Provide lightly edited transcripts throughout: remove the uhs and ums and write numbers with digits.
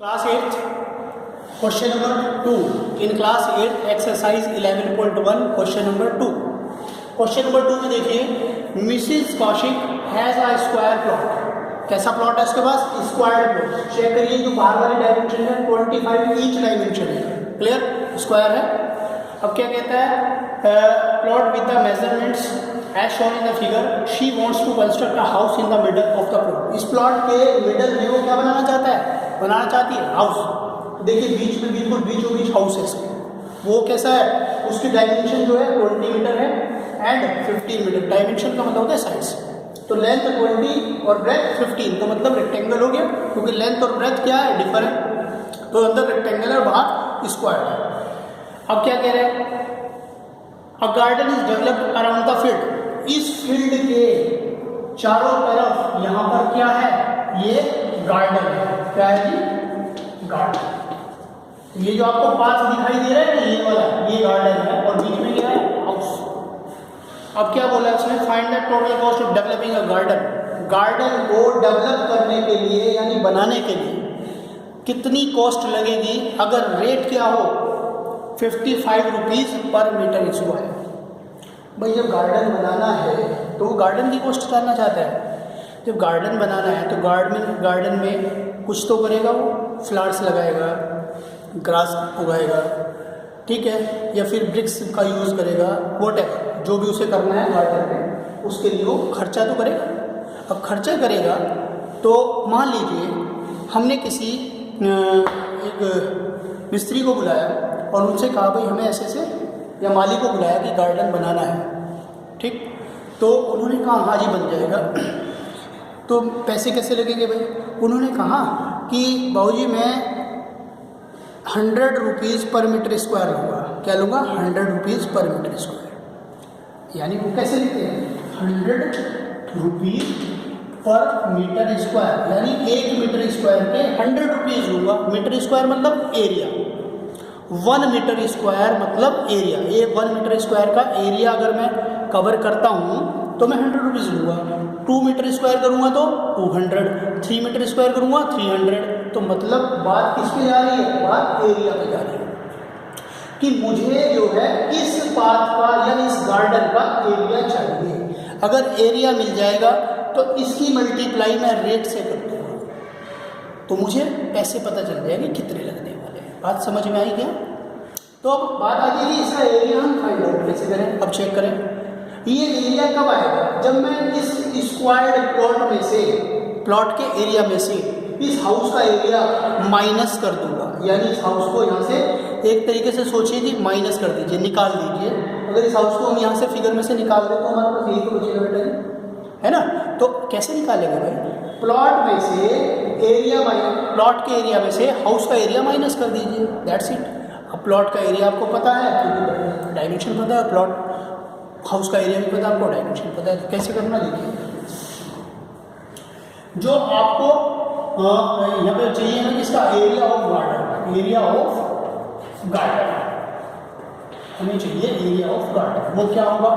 Class 8, question number 2. In class 8, exercise 11.1, question number 2. Question number 2 में देखिए, Mrs Kaushik has a square plot. कैसा plot है उसके पास? Square plot. Check करिए जो बाहर वाली डायमेंशन है 25 ईच डायमेंशन है. क्लियर? स्क्वायर है. अब क्या कहता है? Plot with the measurements as shown in the figure. She wants to construct a house in the middle of the plot. इस प्लॉट के मिडल में वो क्या बनाना चाहता है? बनाना चाहती है हाउस. देखिए बीच में बिल्कुल बीचों बीच हाउस है इसके. वो कैसा है? उसकी डायमेंशन जो है 20 मीटर है एंड 15 मीटर. डायमेंशन का मतलब होता है साइज. तो लेंथ 20 और ब्रेथ 15 तो मतलब रेक्टेंगल हो गया, क्योंकि लेंथ और ब्रेथ क्या है? डिफरेंट. तो अंदर रेक्टेंगल है और बाहर स्क्वायर है. अब क्या कह रहे हैं? A garden is developed around the field. इस फील्ड के चारों तरफ यहाँ पर क्या है? ये गार्डन है. क्या है जी? गार्डन. ये जो आपको पाथ दिखाई दे रहा है ना, ये वाला, ये गार्डन है और बीच में क्या है? हाउस. अब क्या बोला इसने? Find the total cost of developing a garden. Garden को डेवलप करने के लिए यानी बनाने के लिए कितनी कॉस्ट लगेगी? अगर रेट क्या हो? 55 रुपीज़ पर मीटर स्क्वायर. भाई जब गार्डन बनाना है तो वो गार्डन की कॉस्ट जानना चाहता है. जब गार्डन बनाना है तो गार्डन में कुछ तो करेगा, वो फ्लावर्स लगाएगा, ग्रास उगाएगा, ठीक है, या फिर ब्रिक्स का यूज़ करेगा, वॉटेवर जो भी उसे करना है गार्डन में, उसके लिए वो खर्चा तो करेगा. अब खर्चा करेगा तो मान लीजिए हमने किसी एक मिस्त्री को बुलाया और उनसे कहा भाई हमें ऐसे से, या माली को बुलाया कि गार्डन बनाना है, ठीक. तो उन्होंने कहा हाँ जी बन जाएगा. तो पैसे कैसे लगेंगे भाई? उन्होंने कहा कि बाबूजी मैं 100 रुपीज़ पर मीटर स्क्वायर लूँगा. क्या लूँगा? 100 रुपीज़ पर मीटर स्क्वायर. यानी वो कैसे लिखते हैं? 100 रुपीज़ पर मीटर स्क्वायर, यानी 1 मीटर स्क्वायर पे 100 रुपीज़ लूँगा. मीटर स्क्वायर मतलब एरिया. 1 मीटर स्क्वायर मतलब एरिया. ये 1 मीटर स्क्वायर का एरिया अगर मैं कवर करता हूँ तो मैं 100 रुपीज़ लूँगा. 2 मीटर स्क्वायर करूँगा तो 200, 3 मीटर स्क्वायर करूँगा 300. तो मतलब बात किस पे जा रही है? बात एरिया पे जा रही है कि मुझे जो है इस पाथ का या इस गार्डन का एरिया चाहिए. अगर एरिया मिल जाएगा तो इसकी मल्टीप्लाई मैं रेट से कर दूँगा तो मुझे पैसे पता चल जाएंगे कितने लगने वाले हैं. बात समझ में आई क्या? तो अब बात आ जाएगी इसका एरिया हम फाइंड आउट कैसे करें. अब चेक करें ये एरिया कब आएगा? जब मैं इस स्क्वायर्ड प्लॉट में से, प्लॉट के एरिया में से इस हाउस का एरिया माइनस कर दूंगा. यानी इस हाउस को यहाँ से एक तरीके से सोचिए कि माइनस कर दीजिए, निकाल दीजिए. अगर इस हाउस को हम यहाँ से फिगर में से निकाल दें तो हमारे पास यही तो बचेगा बेटा, है ना. तो कैसे निकालेंगे भाई? प्लॉट में से एरिया प्लॉट के एरिया में से हाउस का एरिया माइनस कर दीजिए. That's it. अब प्लॉट का एरिया आपको पता है क्योंकि डायमेंशन पता है, प्लॉट हाउस का एरिया भी पता है आपको, डायमेंशन पता है. तो कैसे करना देखिए, जो आपको यहाँ पे चाहिए ना इसका area of garden. Area of garden हमें चाहिए. एरिया ऑफ गार्डन वो क्या होगा?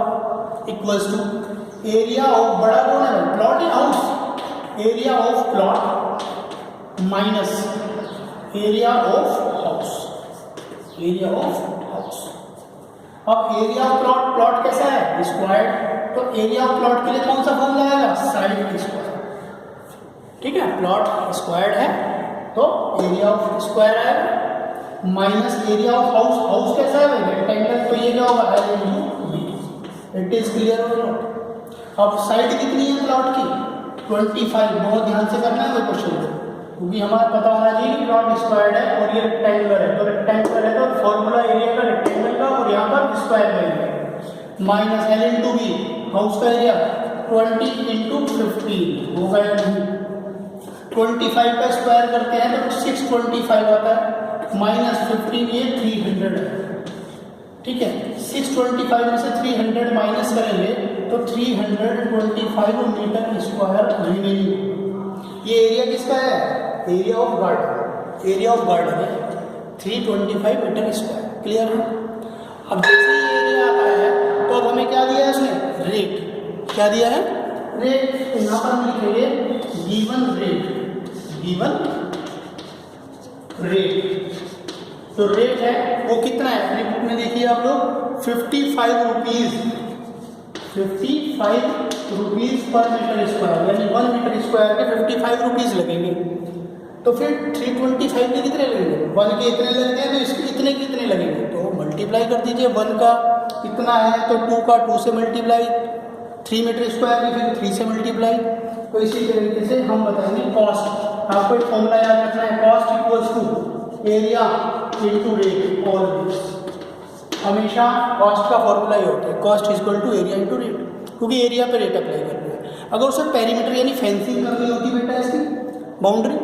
इक्वल्स टू एरिया ऑफ, बड़ा कौन है? प्लॉट या house? Area of plot minus area of house. Area of house. अब एरिया ऑफ प्लॉट, प्लॉट कैसा है? स्क्वायर्ड. तो एरिया ऑफ प्लॉट के लिए कौन सा फॉर्मूला आएगा? Side square. ठीक है, प्लॉट स्क्वायर्ड है तो एरिया ऑफ स्क्वायर आएगा minus area of house. House कैसा है? रेक्टेंगल. तो ये क्या होगा? L into B. It is clear और नॉट? अब साइड कितनी है प्लॉट की? 25. बहुत ध्यान से करना है क्वेश्चन को, क्योंकि हमारा पता होना चाहिए कि प्लॉट स्क्वायर्ड है और ये रेक्टेंगुलर है. तो रेक्टेंगुलर है तो फॉर्मूला एरिया का रेक्टेंगल का और यहाँ पर स्क्वायर का area minus L into B. House का एरिया 20 into 15 हो गया. 25 का स्क्वायर करते हैं तो 625 आता है माइनस 15, ये 300 है. ठीक है, 625 में से 300 माइनस करेंगे तो 325 मीटर स्क्वायर रिमेनिंग. ये एरिया किसका है? Area of garden. Area of garden है 325 मीटर स्क्वायर. क्लियर है? अब जैसे ये एरिया आता है तो अब हमें क्या दिया है उसने? रेट. क्या दिया है? रेट. तो यहाँ पर हम लिखेंगे गिवन रेट. गिवन रेट, तो रेट है वो कितना है अपनी बुक में देखिए आप लोग 55 रुपीज़, 55 रुपीज़ पर मीटर स्क्वायर, यानी 1 मीटर स्क्वायर के 55 रुपीज़ लगेंगे। तो फिर 325 के कितने लगेंगे, 1 के इतने लगते हैं तो इसके इतने के कितने लगेंगे, तो मल्टीप्लाई कर दीजिए। 1 का इतना है तो 2 का 2 से मल्टीप्लाई, 3 मीटर स्क्वायर की फिर 3 से मल्टीप्लाई। तो इसी तरीके से हम बताएंगे कॉस्ट। आपको एक फॉर्मूला याद रखना है, cost equals to area into rate always. हमेशा कॉस्ट का फॉर्मूला ही होता है, cost equal to area into rate, क्योंकि एरिया पे रेट अप्लाई करते हैं। अगर उसे पेरीमीटर यानी फेंसिंग करनी होती बेटा इसकी बाउंड्री,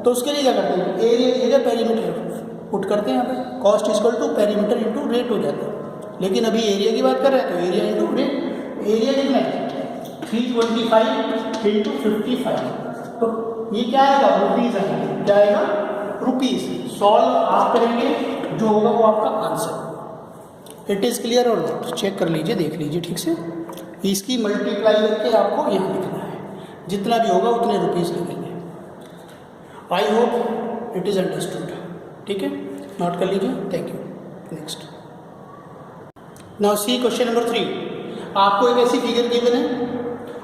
तो उसके लिए क्या करते हैं, एरिया पेरीमीटर पुट करते हैं यहाँ पे, cost equal to perimeter into rate हो जाता है। लेकिन अभी एरिया की बात कर रहे हैं तो एरिया इनटू रेट, एरिया कितना है 325 इंटू 55, तो ये क्या आएगा रुपीज़ आएगा, क्या आएगा रुपीज़। सॉल्व आप करेंगे जो होगा वो आपका आंसर। इट इज़ क्लियर और नॉट, चेक कर लीजिए, देख लीजिए ठीक से। इसकी मल्टीप्लाई करके आपको यहाँ लिखना है, जितना भी होगा उतने रुपीज़ लगेंगे। I hope it is understood, ठीक है, नोट कर लीजिए। Thank you. Next, now see question number 3। आपको एक ऐसी फिगर गिवन है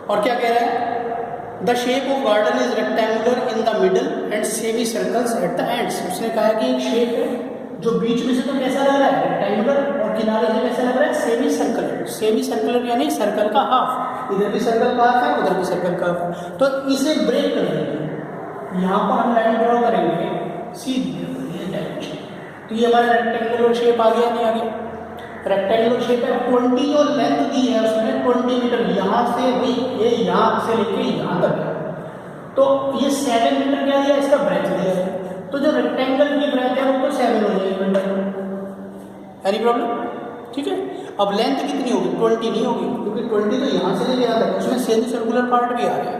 और क्या कह रहा है, the shape of garden is rectangular in the middle and semi circles at the ends. उसने कहा कि एक शेप है जो बीच में से तो कैसा लग रहा है रेक्टेंगुलर और किनारे से कैसा लग रहा है सेमी सर्कुलर। सेमी सर्कुलर यानी सर्कल का हाफ, इधर भी सर्कल का हाफ है उधर भी सर्कल का हाफ है। तो इसे ब्रेक कर देंगे, यहाँ पर हम लाइन ड्रॉ करेंगे सीधी ये डायरेक्शन, तो ये हमारा रेक्टेंगुलर शेप आ गया, नहीं आ गया। रेक्टेंगुलर शेप है, 20 जो लेंथ दी है उसने 20 मीटर, यहाँ से भी ये यहाँ से लेके यहाँ तक है, तो ये 7 मीटर क्या दिया, इसका ब्रेथ दिया है। तो जो रेक्टेंगल की ब्रेथ है वो तो 7 हो जाएगी मीटर। एनी प्रॉब्लम, ठीक है। अब लेंथ कितनी होगी, 20 नहीं होगी, क्योंकि 20 तो यहाँ से लेके यहाँ तक, उसमें सेमी सर्कुलर पार्ट भी आ रहा है।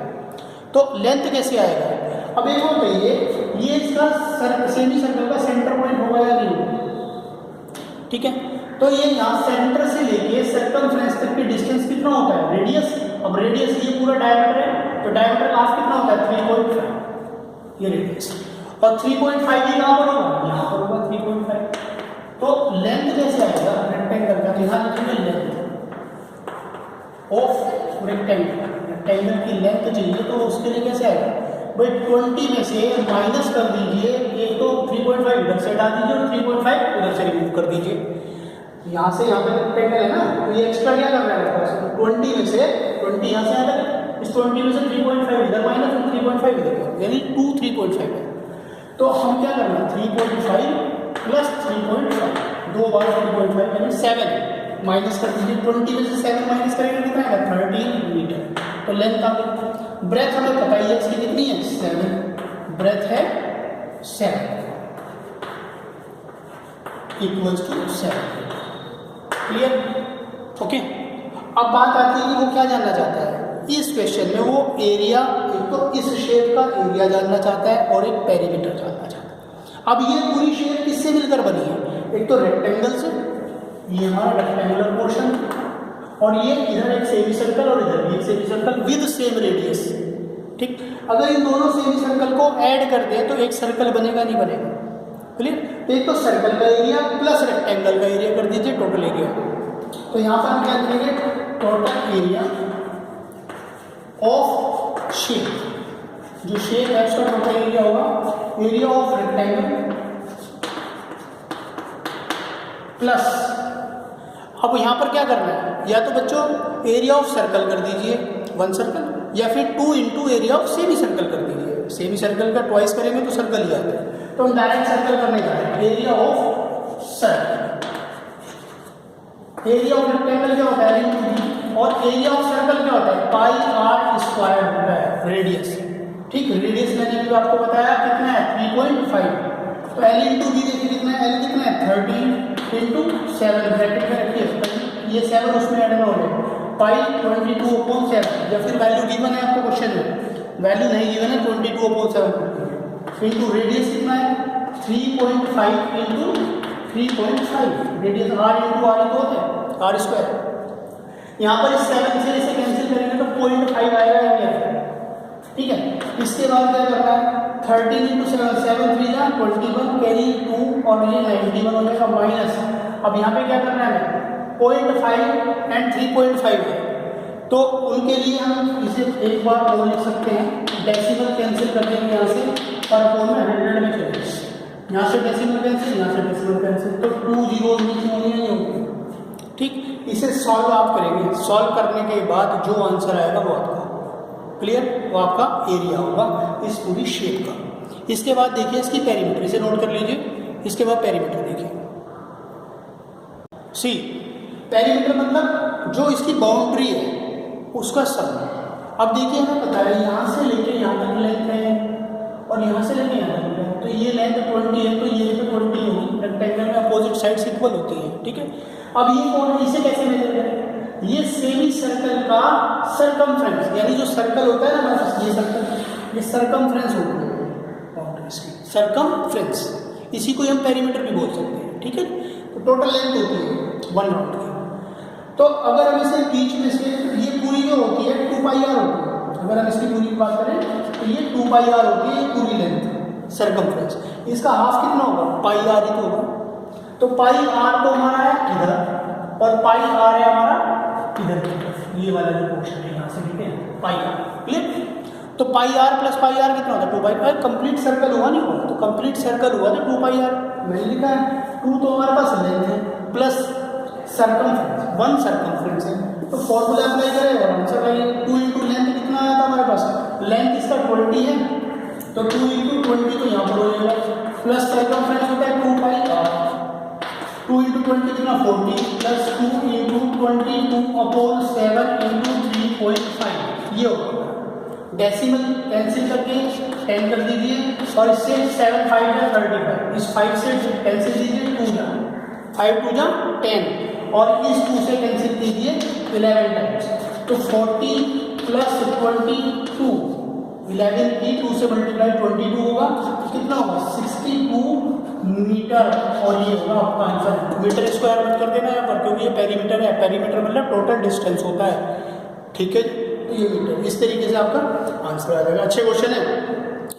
तो लेंथ कैसे आएगा, अब एक और बताइए, ये इसका सेमी सर्कल का सेंटर पॉइंट होगा या नहीं होगा, ठीक है। तो ये यहाँ सेंटर से लेके सर्कमफ्रेंस तक की डिस्टेंस कितना होता है, रेडियस। अब रेडियस ये पूरा डायमीटर है, तो डायमीटर हाफ कितना होता है 3.5, ये रेडियस। और 3.5 ये कहाँ पर होगा, यहाँ पर होगा 3.5। तो लेंथ कैसे आएगा रेक्टेंगल का, यहाँ लिखेंगे लेंथ ऑफ रेक्टेंगल, रेक्टेंगल की लेंथ चाहिए, तो उसके लिए कैसे आएगा भाई 20 में से माइनस कर दीजिए, एक तो 3.5 इधर से डाल दीजिए और 3.5 उधर से रिमूव कर दीजिए। यहाँ से यहाँ पे रेक्टेंगल है ना, तो ये एक्स्ट्रा क्या करना है, 20 में से 20 यहाँ से आ जाएगा, इस 20 में से 3.5 इधर माइनस और 3.5 इधर, यानी 3.5 है। तो हम क्या करना है 3.5 प्लस 3.5, 2 बार 3.5 यानी 7 माइनस कर दीजिए, 20 में से 7 माइनस करेंगे कितना है 13 मीटर। तो लेंथ आ गई। ब्रेथ हमें पता ही है इसकी कितनी है 7, ब्रेथ है 7 इक्वल्स टू 7। Clear, okay. अब बात आती है कि वो क्या जानना चाहता है इस क्वेश्चन में, वो एरिया, एक तो इस शेप का एरिया जानना चाहता है और एक पेरीमीटर जानना चाहता है। अब ये पूरी शेप किससे मिलकर बनी है, एक तो रेक्टेंगल से, ये हमारा रेक्टेंगुलर पोर्शन, और ये इधर एक सेमी सर्कल और इधर भी एक semi circle with same radius, ठीक। अगर इन दोनों सेमी सर्कल को ऐड कर दें तो एक सर्कल बनेगा, नहीं बनेगा, क्लियर। एक तो सर्कल का एरिया प्लस रेक्टेंगल का एरिया कर दीजिए टोटल एरिया। तो यहाँ पर हम क्या करेंगे, टोटल एरिया ऑफ शेप, जो शेप है उसका टोटल एरिया होगा एरिया ऑफ रेक्टेंगल प्लस, अब यहाँ पर क्या करना है, या तो बच्चों एरिया ऑफ सर्कल कर दीजिए 1 सर्कल, या फिर 2 into area of semi circle कर दीजिए। सेमी सर्कल का ट्वाइस करेंगे तो सर्कल ही आता है, तो हम डायरेक्ट सर्कल करने जा रहे हैं। Area of circle, area of rectangle क्या होता है, और एरिया ऑफ सर्कल क्या होता है, पाई आर स्क्वायर होता है रेडियस, ठीक। रेडियस मैंने भी आपको बताया कितना है 3.5, तो एल इंटू बी देखिए कितना है, एल कितना है 13 इंटू 7 ब्रैकेट में रखिए, ये 7 उसमें ऐड ना हो जाए, पाई 22/7, या फिर वैल्यू गिवन है आपको क्वेश्चन में, वैल्यू नहीं गिवन है 22/7 इंटू रेडियस कितना है 3.5 into 3.5, radius r into r तो होता है आर स्क्वायर। यहाँ पर इस 7 से इसे कैंसिल करेंगे तो 0.5 आएगा, ठीक है। इसके बाद क्या करना है, 13 इंटू 7, 7 3 जा 21, कैरी 2 और ये 91 हो जाएगा माइनस। अब यहाँ पे क्या करना है, 0.5 एंड 3.5 है, तो उनके लिए हम इसे एक बार और लिख सकते हैं, डेसिमल कैंसिल कर देंगे यहाँ से और अपॉन में 100 में चलेंगे, यहाँ से डेसिमल कैंसिल, यहाँ से डेसिमल कैंसिल, तो 2 जीरो नीचे होनी नहीं होगी। ठीक, इसे सॉल्व आप करेंगे, सॉल्व करने के बाद जो आंसर आएगा वो आपका क्लियर, वो आपका एरिया होगा इस पूरी शेप का। इसके बाद देखिए इसकी पेरीमीटर, इसे नोट कर लीजिए। इसके बाद पेरीमीटर देखिए, सी पेरीमीटर मतलब जो इसकी बाउंड्री है उसका सम। अब देखिए हमें पता है यहाँ से लेके यहाँ तक लेंथ है और यहाँ से लेके यहाँ तक है, तो ये लेंथ 20 है, तो ये भी 20 होगी। रेक्टेंगल में अपोजिट साइड्स इक्वल होती है, ठीक है। अब ये कौन है, इसे कैसे मेजर करें, ये सेमी सर्कल का सरकमफ्रेंस, यानी जो सर्कल होता है ना हमारे पास, ये सर्कल, ये सरकमफ्रेंस होता है, बाउंड्री इसकी सरकमफ्रेंस, इसी को हम पेरीमीटर भी बोल सकते हैं, ठीक है। तो टोटल लेंथ होती है 1 राउंड की। तो अगर हम इसे बीच में से, ये पूरी जो होती है 2 पाई आर होती है, अगर हम इसकी पूरी की बात करें तो ये 2 पाई आर होती है, ये पूरी लेंथ सरकमफ्रेंस। इसका हाफ कितना होगा, पाई आर ही तो होगा, तो पाई आर तो हमारा है इधर और पाई आर है हमारा इधर की तरफ, ये वाला जो पोर्शन है यहाँ से, ठीक है, पाई आर, क्लियर। तो pi r plus pi r कितना होता है, 2 पाई आर। कंप्लीट सर्कल हुआ नहीं हुआ, तो कंप्लीट सर्कल हुआ तो 2 पाई आर, मैंने लिखा है 2 तो हमारे पास लेंथ है प्लस सरकमफ्रेंस, 1 सरकमफ्रेंस है, तो फॉर्मूला अप्लाई करें और आंसर आएगा। 2 इंटू लेंथ कितना आया था हमारे पास, लेंथ इसका 20 है, तो 2 इंटू 20 तो यहाँ पर हो जाएगा, प्लस सरकमफ्रेंस होता है 2 पाई आर, 2 इंटू 20 कितना 40, प्लस 2 इंटू 22 अपॉन 7 इंटू 3.5, ये होगा। डेसिमल कैंसिल करके 10 कर दीजिए और इससे 7 5 या 35, इस 5 से कैंसिल दीजिए 2 जा 5 2 जा 10 और इस 2 से कैंसिल कीजिए 11 टाइम्स, तो 40 प्लस 22, 11 की 2 से मल्टीप्लाई 22 होगा, तो कितना होगा 62 मीटर, और ये होगा आपका आंसर। मीटर स्क्वायर मत कर देना यहाँ पर, क्योंकि ये पेरीमीटर है, पेरीमीटर मतलब टोटल डिस्टेंस होता है, ठीक है, तो ये मीटर। इस तरीके से आपका आंसर आ जाएगा। अच्छे क्वेश्चन है,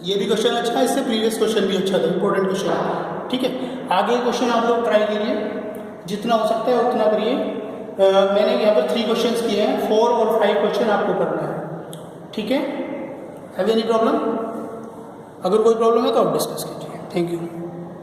ये भी क्वेश्चन अच्छा है, इससे प्रीवियस क्वेश्चन भी अच्छा था, इंपॉर्टेंट क्वेश्चन है, ठीक है। आगे क्वेश्चन आप लोग ट्राई कीजिए, जितना हो सकता है उतना करिए। मैंने यहाँ पर 3 क्वेश्चंस किए हैं, 4 और 5 क्वेश्चन आपको करना है, ठीक है। हैव एनी प्रॉब्लम, अगर कोई प्रॉब्लम है तो आप डिस्कस कीजिए। Thank you.